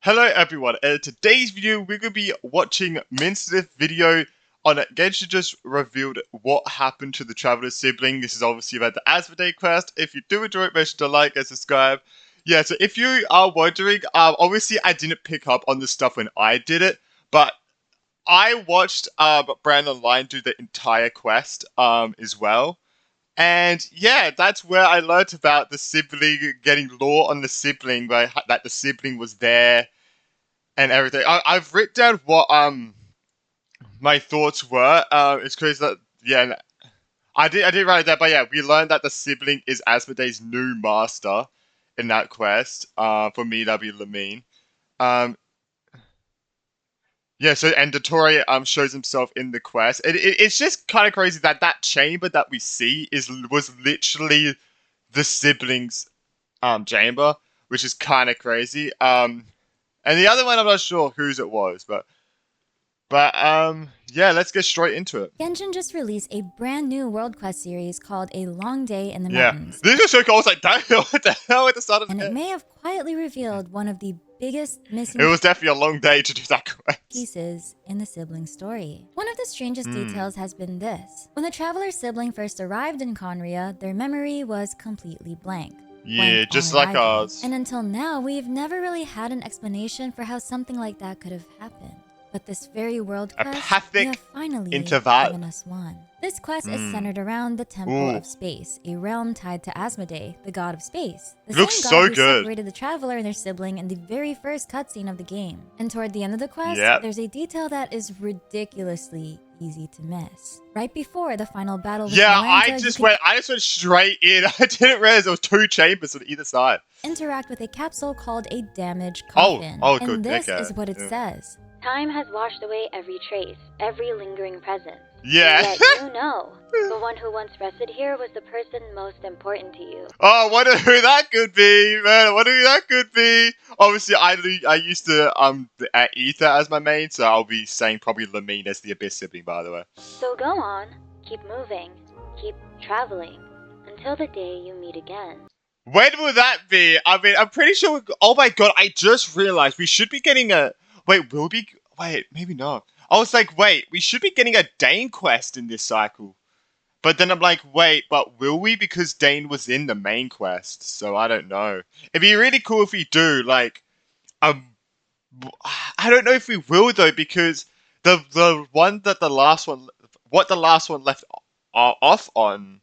Hello everyone, in today's video we're going to be watching Mince's video on Genshin just revealed what happened to the Traveler's Sibling. This is obviously about the Asmodee quest. If you do enjoy it, make sure to like and subscribe. Yeah, so if you are wondering, obviously I didn't pick up on this stuff when I did it, but I watched Brandon Line do the entire quest as well. And yeah, that's where I learned about the sibling, getting lore on the sibling, that the sibling was there and everything. I've written down what my thoughts were. It's crazy that yeah, I did write it down, but yeah, we learned that the sibling is Asmodee's new master in that quest. For me that'd be Lamine. Um, yeah, so and Dottore shows himself in the quest. It's just kind of crazy that that chamber that we see was literally the siblings chamber, which is kind of crazy. And the other one I'm not sure whose it was, but yeah, let's get straight into it. Genshin just released a brand new World Quest series called A Long Day in the Yeah, Mountains. this is so cool. I was like, damn, what the hell at the start of the And it game? may have quietly revealed one of the biggest missing It was definitely a long day to do that quest. pieces in the sibling story. One of the strangest details has been this. When the traveler's sibling first arrived in Conria, their memory was completely blank. Yeah, just on like arrival. ours. And until now, we've never really had an explanation for how something like that could have happened. But this very world A quest, pathic they have finally into that. given us one. This quest is centered around the Temple of Space, a realm tied to Asmodee, the god of space. The Looks same so god who good. separated the traveler and their sibling in the very first cutscene of the game. And toward the end of the quest, Yep. there's a detail that is ridiculously easy to miss. Right before the final battle with Yeah, Atlanta, I just went straight in. I didn't realize there was two chambers on either side. interact with a capsule called a damaged Oh, coffin. oh, and good, this okay, is what it yeah. says. Time has washed away every trace, every lingering presence. Yeah. Yet you know, the one who once rested here was the person most important to you. Oh, I wonder who that could be, man. I wonder who that could be. Obviously, I used to Ether as my main, so I'll be saying probably Lamine as the Abyss sibling, by the way. So go on, keep moving, keep traveling, until the day you meet again. When will that be? I mean, I'm pretty sure. Oh my god, I just realized we should be getting a. Wait, will we? Wait, maybe not. I was like, wait, we should be getting a Dane quest in this cycle. But then I'm like, wait, but will we? Because Dane was in the main quest, so I don't know. It'd be really cool if we do. Like, um, I don't know if we will though, because the one that the last one, what the last one left off on,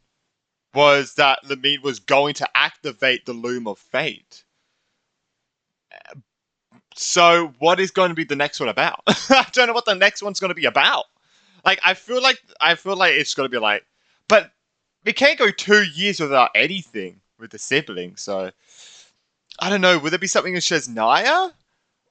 was that Lamine was going to activate the Loom of Fate. So what is going to be the next one about? I don't know what the next one's going to be about. Like I feel like it's going to be like, but we can't go 2 years without anything with the sibling. So I don't know. Will there be something in Shesnaya,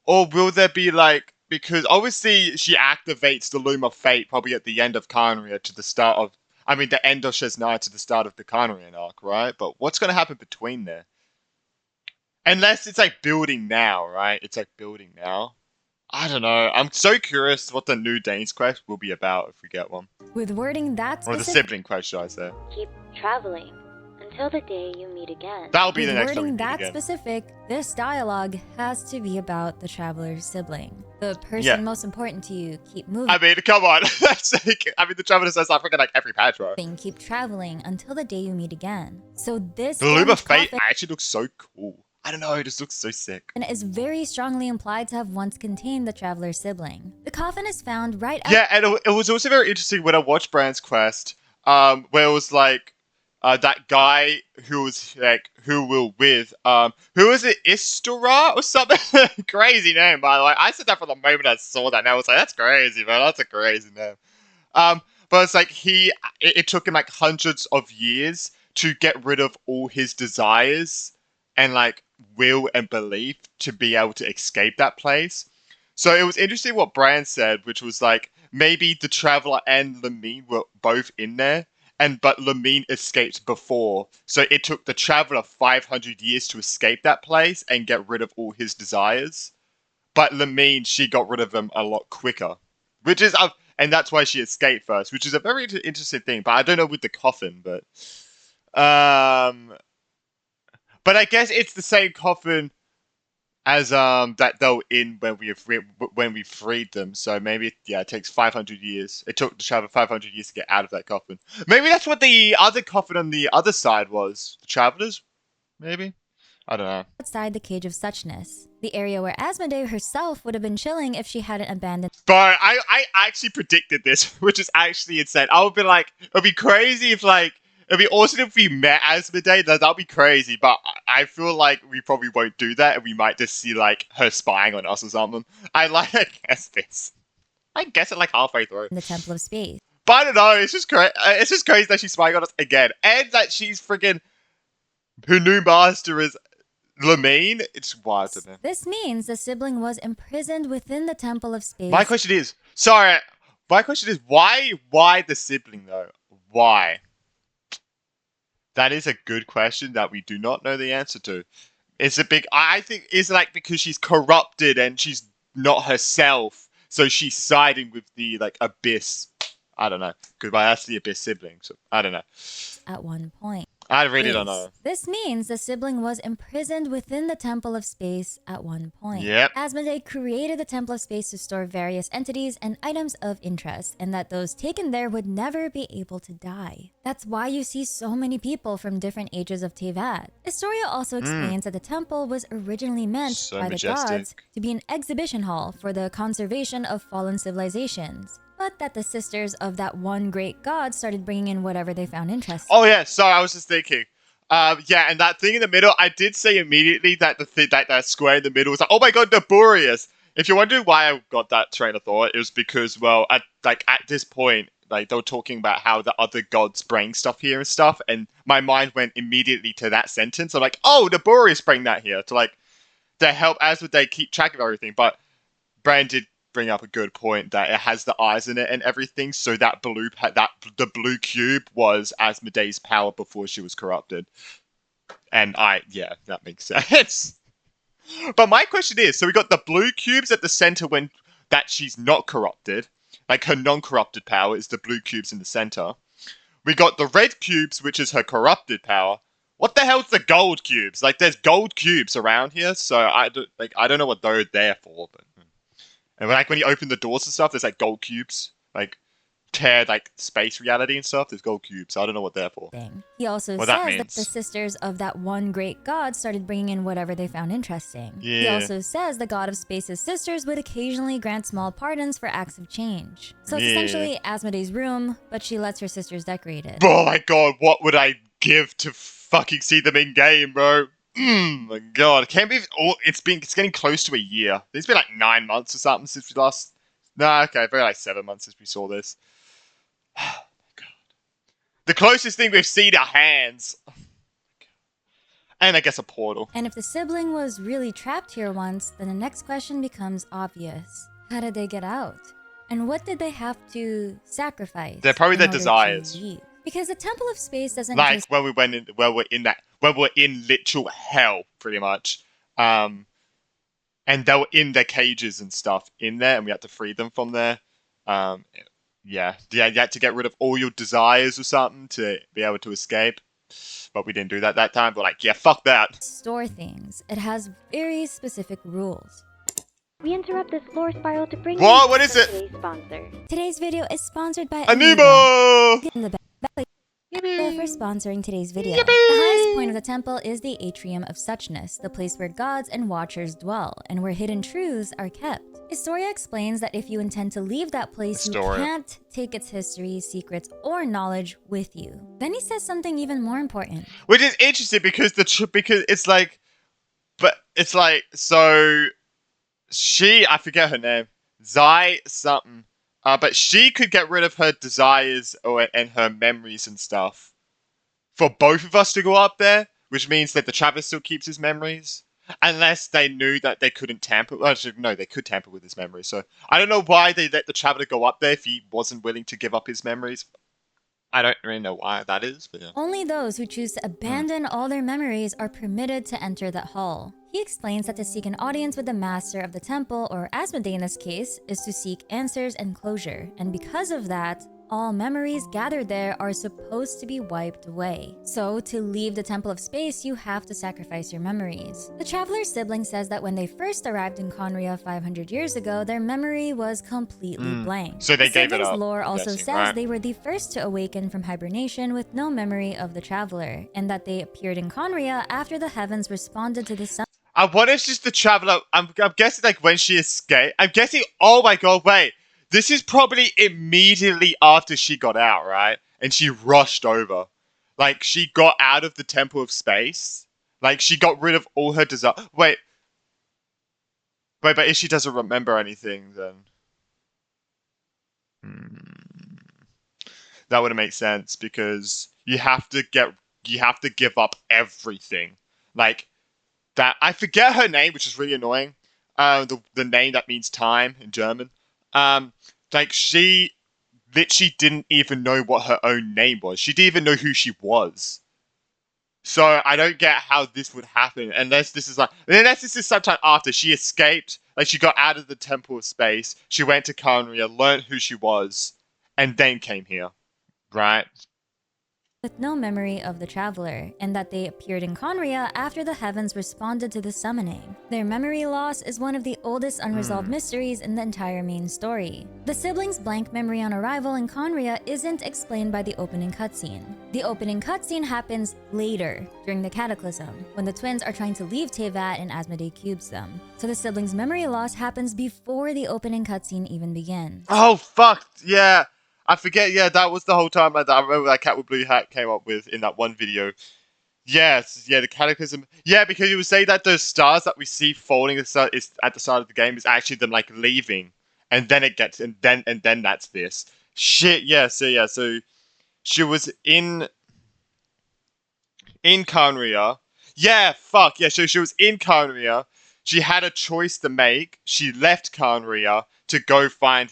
or will there be like, because obviously she activates the Loom of Fate probably at the end of Khaenri'ah to the start of, I mean, the end of Shesnaya to the start of the Khaenri'ah arc, right? But what's going to happen between there? Unless it's like building now, right? It's like building now. I don't know. I'm so curious what the new Dane's quest will be about if we get one. With wording that Or the specific, sibling quest, should I say. Keep traveling, until the day you meet again. That'll be the next time we wording meet that again. specific, this dialogue has to be about the traveler's sibling. The person Yeah. most important to you, keep moving. I mean, come on. That's like, I mean, the Traveler says that freaking like every patch, bro. Keep traveling until the day you meet again. So this The Loom of damaged Fate coffin actually looks so cool. I don't know, it just looks so sick. is very strongly implied to have once contained the traveler's sibling. The coffin is found right Yeah, and it was also very interesting when I watched Brand's quest, where it was like, that guy who was like, who we're with, who was it, Istura or something? Crazy name, by the way. I said that from the moment I saw that, and I was like, that's crazy, man, that's a crazy name. But it's like it took him like hundreds of years to get rid of all his desires and like will and belief to be able to escape that place. So it was interesting what Brian said, which was like maybe the Traveler and Lamine were both in there, but Lamine escaped before. So it took the Traveler 500 years to escape that place and get rid of all his desires. But Lamine, she got rid of them a lot quicker, which is and that's why she escaped first, which is a very interesting thing. But I don't know with the coffin, but I guess it's the same coffin as that they'll in when we freed them. So maybe it takes 500 years. It took the traveler 500 years to get out of that coffin. Maybe that's what the other coffin on the other side was. The travelers, maybe. I don't know. outside the Cage of Suchness, the area where Asmodee herself would have been chilling if she hadn't abandoned But I actually predicted this, which is actually insane. I would be like, it'd be crazy if like, it'd be awesome if we met Asmodee. That'd be crazy. But I feel like we probably won't do that, and we might just see like her spying on us or something. I guess this. I guess it like halfway through. the Temple of Space. But I don't know. It's just crazy. It's just crazy that she's spying on us again, and that she's friggin' her new master is Lamine. It's wild to me. This means the sibling was imprisoned within the Temple of Space. My question is, sorry. My question is, why the sibling though? Why? That is a good question that we do not know the answer to. It's a big. I think it's like because she's corrupted and she's not herself, so she's siding with the like abyss. I don't know. Goodbye, that's the abyss sibling. So I don't know. At one point. I really don't know. This means the sibling was imprisoned within the Temple of Space at one point. Yep. Asmodee created the Temple of Space to store various entities and items of interest, and that those taken there would never be able to die. That's why you see so many people from different ages of Teyvat. Historia also explains that the temple was originally meant So by majestic. the gods to be an exhibition hall for the conservation of fallen civilizations, but that the sisters of that one great god started bringing in whatever they found interesting. Oh yeah, sorry, I was just thinking. Yeah, and that thing in the middle, I did say immediately that that square in the middle was like, oh my god, Laborious. If you're wondering why I got that train of thought, it was because, well, at this point, like they were talking about how the other gods bring stuff here and stuff, and my mind went immediately to that sentence. I'm like, oh, Laborious bring that here to help Asmodee keep track of everything. But Brand did bring up a good point that it has the eyes in it and everything. So that the blue cube was Asmodee's power before she was corrupted. And that makes sense. But my question is, so we got the blue cubes at the center when that she's not corrupted, like her non-corrupted power is the blue cubes in the center. We got the red cubes, which is her corrupted power. What the hell's the gold cubes? Like, there's gold cubes around here, so I don't know what they're there for, but. And like when you open the doors and stuff, there's like gold cubes, like tear like space reality and stuff. There's gold cubes. I don't know what they're for. He also What says that that means. the sisters of that one great god started bringing in whatever they found interesting. He Yeah. also says the god of space's sisters would occasionally grant small pardons for acts of change. So it's Yeah. essentially Asmodee's room, but she lets her sisters decorate it. Oh my god, what would I give to fucking see them in game, bro? My god, can't believe it's getting close to a year. It's been like 9 months or something since we last. Nah, okay, probably like 7 months since we saw this. Oh my god, the closest thing we've seen are hands. Oh my god. And I guess a portal. And if the sibling was really trapped here once, then the next question becomes obvious. How did they get out? And what did they have to sacrifice? They're probably in their order to desires. leave? Because the Temple of Space doesn't Like just when we're in literal hell, pretty much. And they were in their cages and stuff in there, and we had to free them from there. You had to get rid of all your desires or something to be able to escape. But we didn't do that time. We're like, yeah, fuck that. store things. It has very specific rules. We interrupt this lore spiral to bring What? you What is it? today's sponsor. Today's video is sponsored by Animo! In the back. For sponsoring today's video. Yippee! The highest point of the temple is the Atrium of Suchness, the place where gods and watchers dwell, and where hidden truths are kept. Historia explains that if you intend to leave that place, you Historia. can't take its history, secrets, or knowledge with you. Then he says something even more important. Which is interesting because because it's like, but it's like so. I forget her name, Zai something. But she could get rid of her desires and her memories and stuff for both of us to go up there, which means that the Traveler still keeps his memories. Unless they knew that they couldn't tamper. Well, actually, no, they could tamper with his memories. So I don't know why they let the Traveler go up there if he wasn't willing to give up his memories. I don't really know why that is, but yeah. Only those who choose to abandon all their memories are permitted to enter that hall. He explains that to seek an audience with the master of the temple, or Asmodee in this case, is to seek answers and closure, and because of that, all memories gathered there are supposed to be wiped away. So, to leave the Temple of Space, you have to sacrifice your memories. The Traveler's sibling says that when they first arrived in Conria 500 years ago, their memory was completely blank. So they The gave it siblings' up, lore I'm also guessing, says right? they were the first to awaken from hibernation with no memory of the Traveler, and that they appeared in Conria after the heavens responded to the sun. I wonder if just the traveler. I'm guessing like when she escaped. I'm guessing. Oh my god! Wait, this is probably immediately after she got out, right? And she rushed over. Like she got out of the Temple of Space. Like she got rid of all her desire. Wait, but if she doesn't remember anything, then that would make sense because you have to give up everything. Like that. I forget her name, which is really annoying. The name that means time in German. Um, like she literally didn't even know what her own name was. She didn't even know who she was. So I don't get how this would happen unless this is sometime after she escaped. Like she got out of the Temple of Space, she went to Kanria, learned who she was, and then came here, right? With no memory of the Traveler, and that they appeared in Conria after the heavens responded to the summoning. Their memory loss is one of the oldest unresolved mysteries in the entire main story. The siblings' blank memory on arrival in Conria isn't explained by the opening cutscene. The opening cutscene happens later, during the Cataclysm, when the twins are trying to leave Teyvat and Asmodee cubes them. So the siblings' memory loss happens before the opening cutscene even begins. Oh fuck yeah! I forget. Yeah, that was the whole time. Like, I remember that Cat with Blue Hat came up with in that one video. Yes, yeah, the Cataclysm. Yeah, because you would say that those stars that we see falling is at the start of the game is actually them like leaving, and then it gets and then that's this shit. Yeah, so she was in Karnria. Yeah, fuck yeah. So she was in Karnria. She had a choice to make. She left Karnria to go find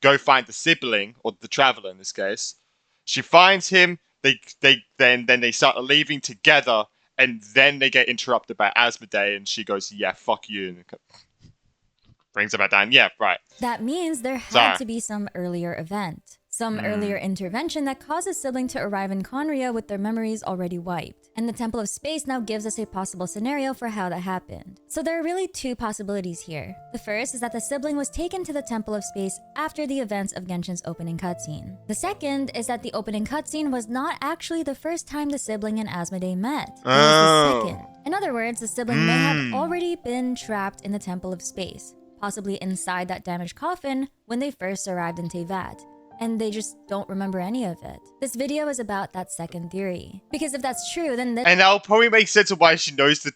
go find the sibling or the traveler in this case. She finds him. Then they start leaving together, and then they get interrupted by Asmodee, and she goes, "Yeah, fuck you," and brings her back down. Yeah, right. That means there had Sorry. to be some earlier event, some earlier intervention that causes Sibling to arrive in Conria with their memories already wiped. And the Temple of Space now gives us a possible scenario for how that happened. So there are really two possibilities here. The first is that the Sibling was taken to the Temple of Space after the events of Genshin's opening cutscene. The second is that the opening cutscene was not actually the first time the Sibling and Asmodee met. It was the second. In other words, the Sibling may have already been trapped in the Temple of Space, possibly inside that damaged coffin when they first arrived in Teyvat, and they just don't remember any of it. This video is about that second theory. Because if that's true, then this And that'll probably make sense of why she knows the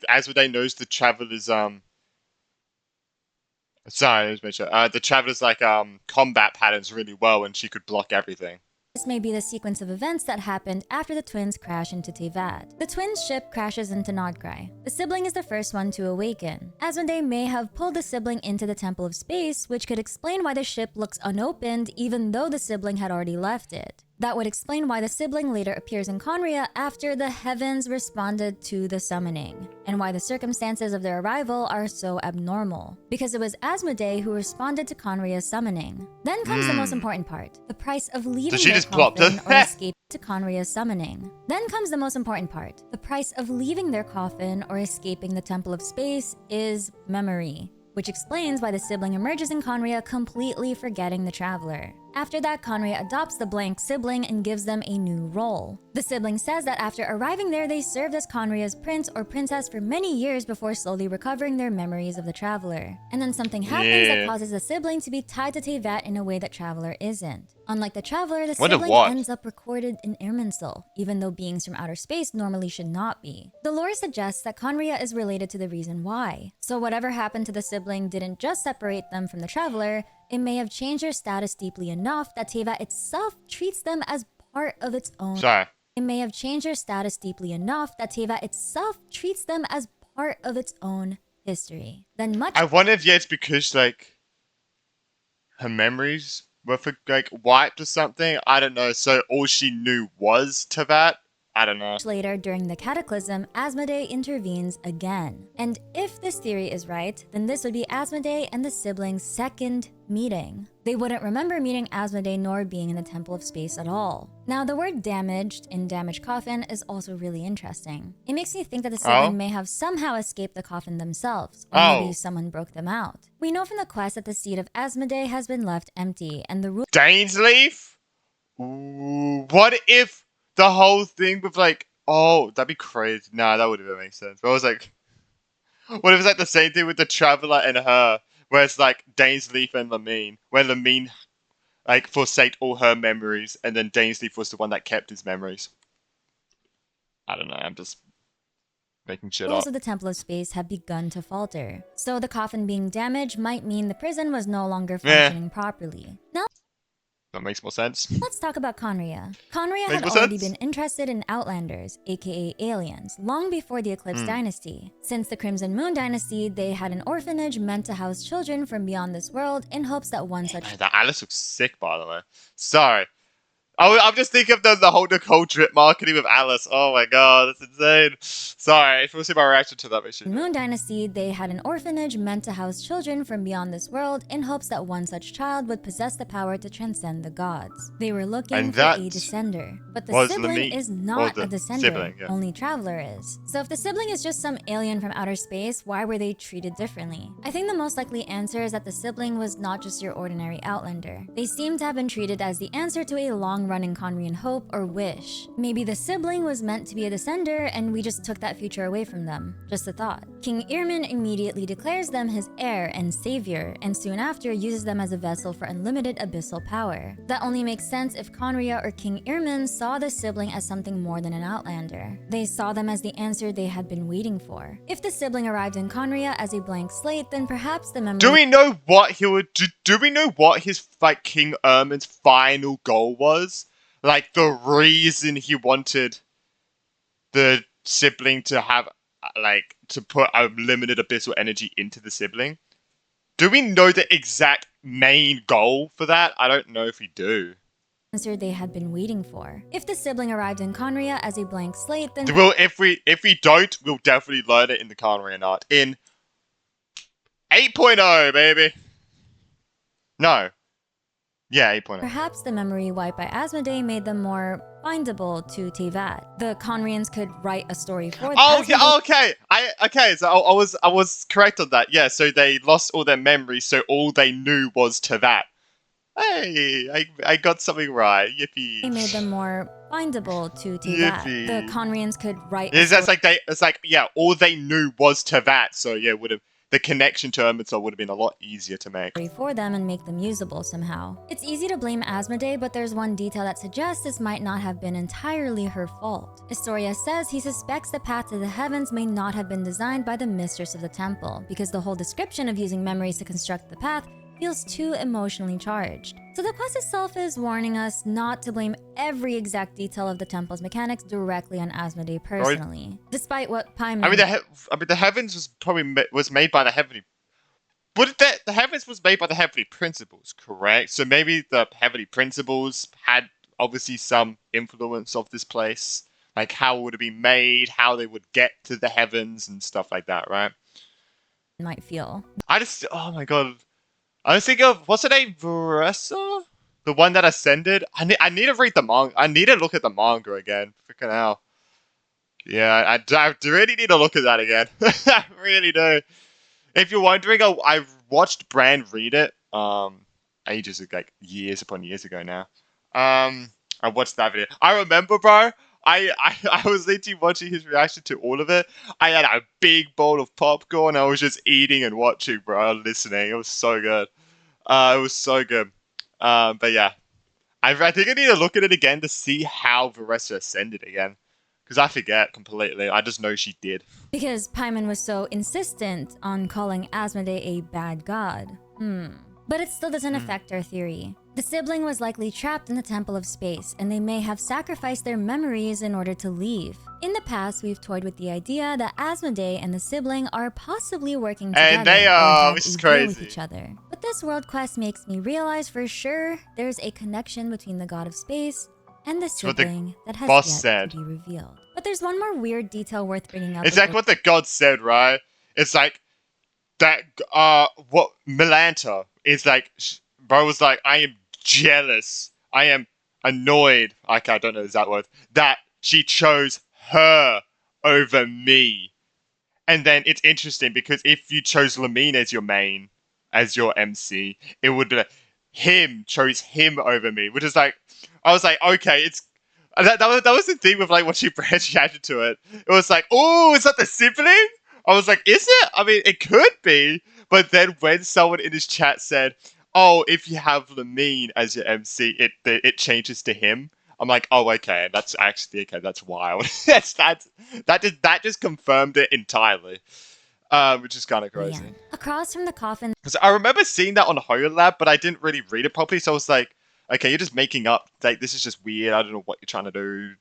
Asmodee knows the traveler's sorry, I was mentioning the traveler's like combat patterns really well, and she could block everything. may be the sequence of events that happened after the twins crash into Teyvat. The twins' ship crashes into Nodgrai. The sibling is the first one to awaken. Asmodee may have pulled the sibling into the Temple of Space, which could explain why the ship looks unopened even though the sibling had already left it. That would explain why the sibling later appears in Conria after the heavens responded to the summoning, and why the circumstances of their arrival are so abnormal, because it was Asmodee who responded to Conria's summoning. Then comes the most important part, the price of leaving she their just plopped coffin her? or escape to Conria's summoning. Then comes the most important part, the price of leaving their coffin or escaping the Temple of Space is memory, which explains why the sibling emerges in Conria completely forgetting the traveler. After that, Conria adopts the blank sibling and gives them a new role. The sibling says that after arriving there, they served as Conria's prince or princess for many years before slowly recovering their memories of the traveler. And then something happens that causes the sibling to be tied to Teyvat in a way that traveler isn't. Unlike the traveler, the Wonder sibling what? ends up recorded in Irminsul, even though beings from outer space normally should not be. The lore suggests that Conria is related to the reason why. So whatever happened to the sibling didn't just separate them from the traveler, it may have changed their status deeply enough that Teyvat itself treats them as part of its own. Sorry. It may have changed their status deeply enough that Teyvat itself treats them as part of its own history. Then much I wonder if it's because like her memories were like wiped or something. I don't know. So all she knew was Teyvat, I don't know. Later, during the Cataclysm, Asmodee intervenes again. And if this theory is right, then this would be Asmodee and the siblings' second meeting. They wouldn't remember meeting Asmodee nor being in the Temple of Space at all. Now, the word damaged in Damaged Coffin is also really interesting. It makes me think that the sibling may have somehow escaped the coffin themselves, or maybe someone broke them out. We know from the quest that the seat of Asmodee has been left empty, and the rule Dainsleif? Ooh, what if the whole thing with like, oh, that'd be crazy. Nah, that wouldn't even make sense. But I was like, what if it's like the same thing with the Traveler and her, where it's like Dainsleif and Lamine, where Lamine like forsaked all her memories, and then Dainsleif was the one that kept his memories. I don't know. I'm just making shit rules up. of the Temple of Space have begun to falter. So the coffin being damaged might mean the prison was no longer functioning properly. Now, that makes more sense. let's talk about Conria. Conria Makes had more already sense. been interested in Outlanders, aka aliens, long before the Eclipse Dynasty. Since the Crimson Moon Dynasty, they had an orphanage meant to house children from beyond this world in hopes that one such Man, that Alice looks sick, by the way. Sorry. I'm just thinking of the whole Nicole drip marketing with Alice. Oh my god, that's insane. Sorry, if you want to see my reaction to that, make sure you Moon Dynasty, they had an orphanage meant to house children from beyond this world in hopes that one such child would possess the power to transcend the gods. They were looking And for a that descender, but the was sibling Lamine. is not Or a the descender, sibling, yeah. only Traveler is. So if the sibling is just some alien from outer space, why were they treated differently? I think the most likely answer is that the sibling was not just your ordinary Outlander. They seem to have been treated as the answer to a long-running Conrian hope or wish. Maybe the sibling was meant to be a descender and we just took that future away from them. Just a thought. King Irmin immediately declares them his heir and savior, and soon after uses them as a vessel for unlimited abyssal power. That only makes sense if Conria or King Irmin saw the sibling as something more than an Outlander. They saw them as the answer they had been waiting for. If the sibling arrived in Conria as a blank slate, then perhaps the memory— Do we know what he would do we know what his like King Ermin's final goal was? Like the reason he wanted the sibling to have like to put unlimited abyssal energy into the sibling? Do we know the exact main goal for that? I don't know if we do. answer they had been waiting for. If the sibling arrived in Conria as a blank slate, then If we don't, we'll definitely learn it in the Conrian art. In 8.0, baby. No. Yeah, 8.0. perhaps the memory wiped by Asmodee made them more bindable to Teyvat. The Conrians could write a story for Oh yeah, Asmodee. okay. So I was correct on that. Yeah, so they lost all their memories, so all they knew was to that. Hey, I got something right. Yippee! Made them more bindable to Teyvat. Yippee. The Conrians could write It's a just like all they knew was to that. So yeah, would have the connection to Ermitor would have been a lot easier to make. story for them and make them usable somehow. It's easy to blame Asmodee, but there's one detail that suggests this might not have been entirely her fault. Historia says he suspects the path to the heavens may not have been designed by the mistress of the temple, because the whole description of using memories to construct the path feels too emotionally charged. So the quest itself is warning us not to blame every exact detail of the temple's mechanics directly on Asmodee personally. Despite what Paimon— I mean, the heavens was probably was made by the heavenly. But the heavens was made by the heavenly principles, correct? So maybe the heavenly principles had obviously some influence of this place, like how it would have been made, how they would get to the heavens and stuff like that, right? might feel. Oh my god, I was thinking of what's her name, Veressa, the one that ascended. I need to read the manga. I need to look at the manga again. Freaking hell. Yeah, I really need to look at that again. I really do. If you're wondering, I watched Bran read it ages ago, like years upon years ago now. I watched that video. I remember, bro. I was literally watching his reaction to all of it. I had a big bowl of popcorn. I was just eating and watching, bro, listening. It was so good. It was so good. But yeah, I think I need to look at it again to see how Varessa ascended again. Because I forget completely. I just know she did. Because Paimon was so insistent on calling Asmodee a bad god. But it still doesn't affect our theory. The sibling was likely trapped in the Temple of Space, and they may have sacrificed their memories in order to leave. In the past, we've toyed with the idea that Asmodee and the sibling are possibly working together And they or are, have which is a deal with crazy. each other. But this world quest makes me realize for sure there's a connection between the god of space and the It's what the sibling that has boss yet said. to be revealed. But there's one more weird detail worth bringing up. It's like what the god said, right? It's like that. What Melanta is like. Bro was like, I am jealous. I am annoyed. Okay, I don't know the exact word. That she chose her over me. And then it's interesting because if you chose Lamine as your main, as your MC, it would him chose him over me, which is like, I was like, okay, it's that was the thing with like when she branched out into it. It was like, oh, is that the sibling? I was like, is it? I mean, it could be, but then when someone in his chat said, oh, if you have Lamine as your MC, it changes to him. I'm like, oh, okay, that's actually okay. That's wild. That just confirmed it entirely, which is kind of crazy. Across from the coffin, Because I remember seeing that on HoloLab, but I didn't really read it properly. So I was like, okay, you're just making up. Like, this is just weird. I don't know what you're trying to do.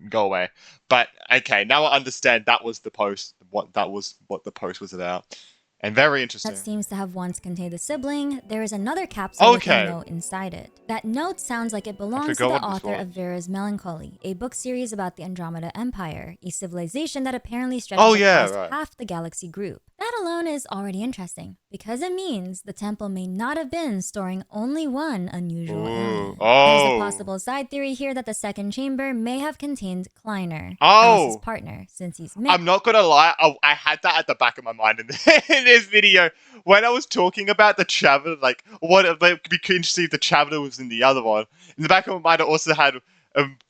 Go away. But okay, now I understand that was the post. What the post was about, and very interesting. that seems to have once contained the sibling, there is another capsule with a note inside it. That note sounds like it belongs to the author of Vera's Melancholy, a book series about the Andromeda Empire, a civilization that apparently stretches across half the galaxy group. That alone is already interesting, because it means the temple may not have been storing only one unusual alien. There's a possible side theory here that the second chamber may have contained Kleiner, Alice's partner, since he's I'm not gonna lie, I had that at the back of my mind in this video. When I was talking about the traveler, like, what it would be interesting if the traveler was in the other one. In the back of my mind, I also had,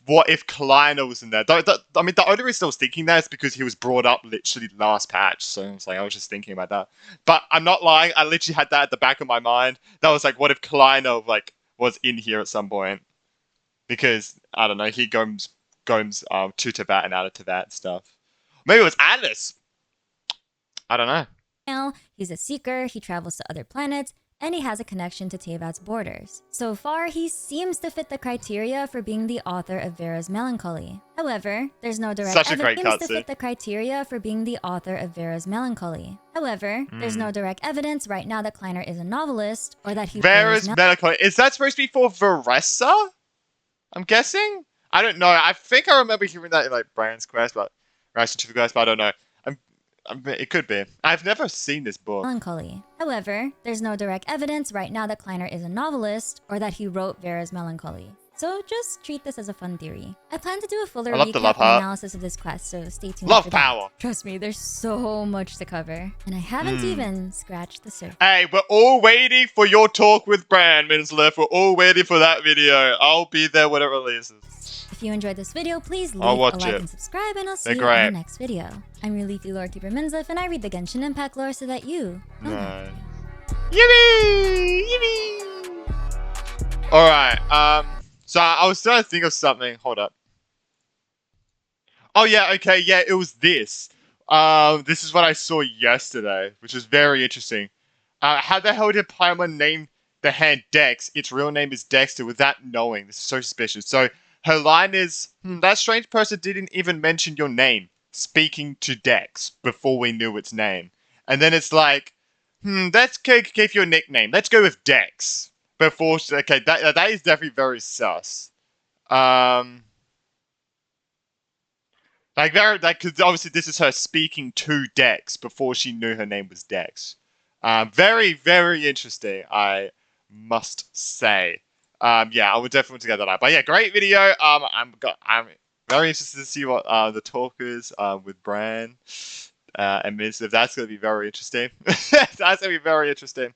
what if Kleiner was in there? I mean, the only reason I was thinking that is because he was brought up literally last patch, so I was like, I was just thinking about that. But I'm not lying, I literally had that at the back of my mind. That was like, what if Kleiner, like, was in here at some point? Because, I don't know, he goes to Teyvat and out of Teyvat and stuff. Maybe it was Atlas. I don't know. Now, he's a seeker, he travels to other planets, and he has a connection to Teyvat's borders. So far, he seems to fit the criteria for being the author of Vera's Melancholy. However, there's no direct evidence to fit the criteria for being the author of Vera's Melancholy. However, there's no direct evidence right now that Kleiner is a novelist or that he Vera's Melancholy. Is that supposed to be for Veressa? I'm guessing? I don't know. I think I remember hearing that in like Brian's Quest, but Reaction to the Quest, but I don't know. It could be. I've never seen this book. Melancholy. However, there's no direct evidence right now that Kleiner is a novelist or that he wrote Vera's Melancholy. So just treat this as a fun theory. I plan to do a fuller recap and analysis of this quest, so stay tuned. Love power. Trust me, there's so much to cover, and I haven't even scratched the surface. Hey, we're all waiting for your talk with Bran, Minslev. We're all waiting for that video. I'll be there when it releases. If you enjoyed this video, please leave a like and subscribe, and I'll see you in the next video. I'm your leafy lore keeper Minslev, and I read the Genshin Impact lore so that you don't have to. Yippee! Yippee! Alright, so I was trying to think of something. Hold up. Oh yeah, okay, yeah, it was this. This is what I saw yesterday, which was very interesting. How the hell did Paimon name the hand Dex? Its real name is Dexter without knowing. This is so suspicious. So her line is, that strange person didn't even mention your name, speaking to Dex before we knew its name. And then it's like, let's give your nickname. Let's go with Dex. Before, okay, that is definitely very sus. Because obviously this is her speaking to Dex before she knew her name was Dex. Very, very interesting, I must say. Yeah, I would definitely want to get that out. But yeah, great video. I'm very interested to see what the talk is with Bran and Minslev. That's going to be very interesting. That's going to be very interesting.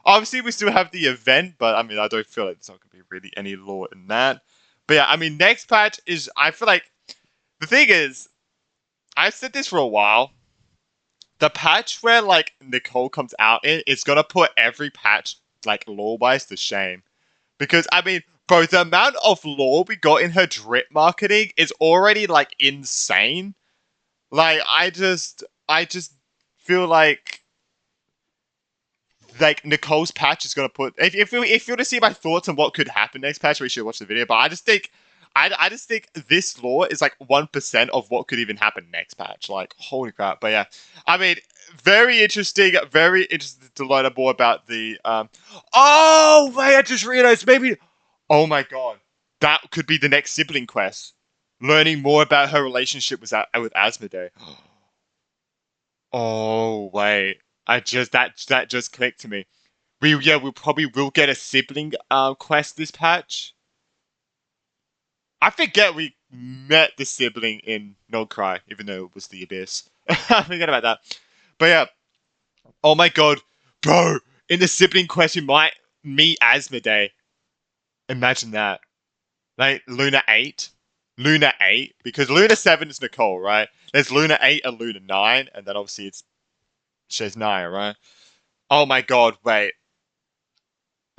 Obviously, we still have the event, but I mean, I don't feel like there's not going to be really any lore in that. But yeah, I mean, next patch is, I feel like, the thing is, I've said this for a while. The patch where, like, Nicole comes out in, it's going to put every patch, like, lore-wise to shame. Because, I mean, bro, the amount of lore we got in her drip marketing is already, like, insane. Like, I just feel like Nicole's patch is gonna put. If you were to see my thoughts on what could happen next patch, we should watch the video. But I just think this lore is like 1% of what could even happen next patch. Like, holy crap! But yeah, I mean, very interesting. Very interested to learn more about the. Oh wait, I just realized maybe. Oh my god, That could be the next sibling quest. Learning more about her relationship with Asmodee. Oh wait, I just that just clicked to me. We probably will get a sibling quest this patch. I forget we met the sibling in No Cry, even though it was the Abyss. I forget about that. But yeah, oh my god, bro! In the sibling quest, we might meet Asmodee. Imagine that. Like Luna 8. Luna 8, because Luna 7 is Nicole, right? There's Luna 8 and Luna 9, and then obviously she's Naya, right? Oh my god, wait.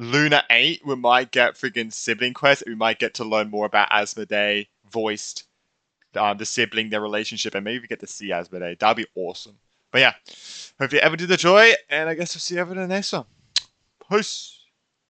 Luna 8, we might get friggin' sibling quest. We might get to learn more about Asmodee, voiced the sibling, their relationship, and maybe we get to see Asmodee. That'd be awesome. But yeah, hope you ever did enjoy, and I guess we'll see you ever in the next one. Peace.